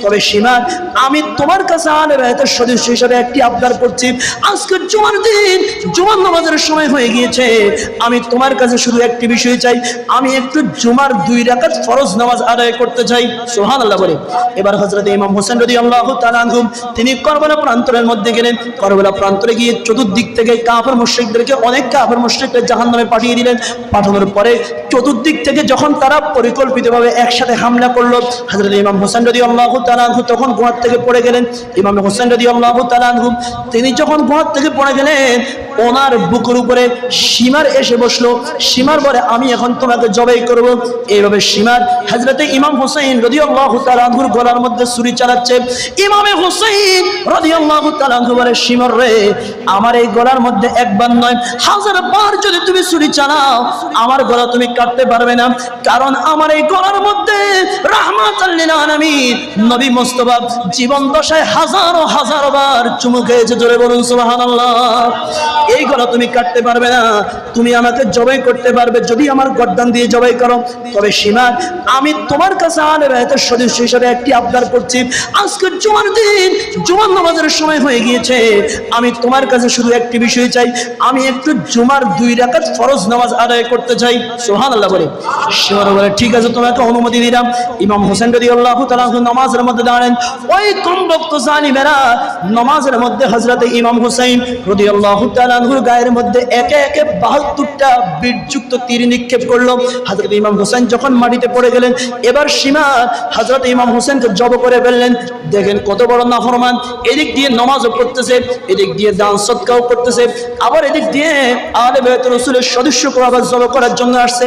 তবে সীমা আমি তোমার কাছে আহলে বাইতের সদস্য হিসেবে একটি আবদার করছি। আজকে জুমার দিন, জুমার নামাজের সময় হয়ে গিয়েছে, আমি তোমার কাছে শুধু একটি বিষয় চাই, আমি একটু জুমার 2 রাকাত ফরজ নামাজ আদায় করতে চাই। সুবহানাল্লাহ বলে। এবার হযরত ইমাম হোসেন রাদিয়াল্লাহু তাআলা আনহু তিনি কারবালা প্রান্তরের মধ্যে গেলেন। কারবালা প্রান্তরে গিয়ে চতুর্দিক থেকে কাফের মুশরিকদেরকে, অনেক কাফের মুশরিককে জাহান্নামে পাঠিয়ে দিলেন। পাঠানোর পরে চতুর্দিক থেকে যখন তারা পরিকল্পিতভাবে একসাথে হামলা করলো, হযরত ইমাম হোসেন রাদিয়াল্লাহু তাআলা আনহু তখন গুহার থেকে পড়ে গেলেন। ইমাম হোসেন রাদিয়াল্লাহু তাআলা আনহু তিনি যখন গুহার থেকে পড়ে গেলেন, ওনার বুকের উপরে সীমার এসে বসলো। সীমার বলে আমি এখন তোমাকে জবাই করব। এইভাবে সীমার হযরত ইমাম হোসেন রাদিয়াল্লাহু তাআলা আনহুর গলার মধ্যে ছুরি চালাচ্ছে। ইমাম হোসেন রাদিয়াল্লাহু তাআলা আনহু বলে, সীমার রে, আমার এই গলার মধ্যে একবার নয় 1000 বার যদি তুমি ছুরি চালাও, আমার গলা তুমি কাটতে পারবে না। কারণ আমার এই গলার মধ্যে রাহমাতাল লিল আলামিন নবী মুস্তাফা জীবন দশায় হাজারো হাজার বার চুমু খেয়েছে। জোরে বলুন সুবহানাল্লাহ। এই গলা তুমি কাটতে পারবে না, তুমি আমাকে জবাই করতে পারবে যদি আমার গর্দান দিয়ে জবাই করো। তবে সীমা আমি তোমার কাছে আহলে বাইতের সদস্য হিসেবে একটি আবদার করছি। আজকে জুমার দিন, জুমার নামাজের সময় হয়ে গিয়েছে, আমি তোমার কাছে শুধু একটি বিষয় চাই, আমি একটু জুমার 2 রাকাত ফরজ নামাজ আদায় করতে চাই। সুবহানাল্লাহ বলে। সীমা বলে, ঠিক আছে, তোমাকে অনুমতি দিলাম। ইমাম হোসেন রাদিয়াল্লাহু তাআলা নামাজের মধ্যে দাঁড়ালেন। ওই কমবক্ত জালিমেরা নামাজের মধ্যে হযরত ইমাম হোসেন রাদিয়াল্লাহু তাআলা আনহুর গায়ের মধ্যে একে একে 72টা বীরযুক্ত তীর নিক্ষেপ করলো। হযরত ইমাম হোসেন যখন মাটিতে পড়ে গেলেন, এবার সীমা হযরত ইমাম হোসেনকে জব করে ফেললেন। দেখেন কত বড় নাফরমান, এদিক দিয়ে নামাজও পড়তেছে, এদিক দিয়ে দান সদকাও করতেছে, আবার এদিক দিয়ে আহলে বাইত রাসূলের সদস্যকে আবার জব করার জন্য আসছে।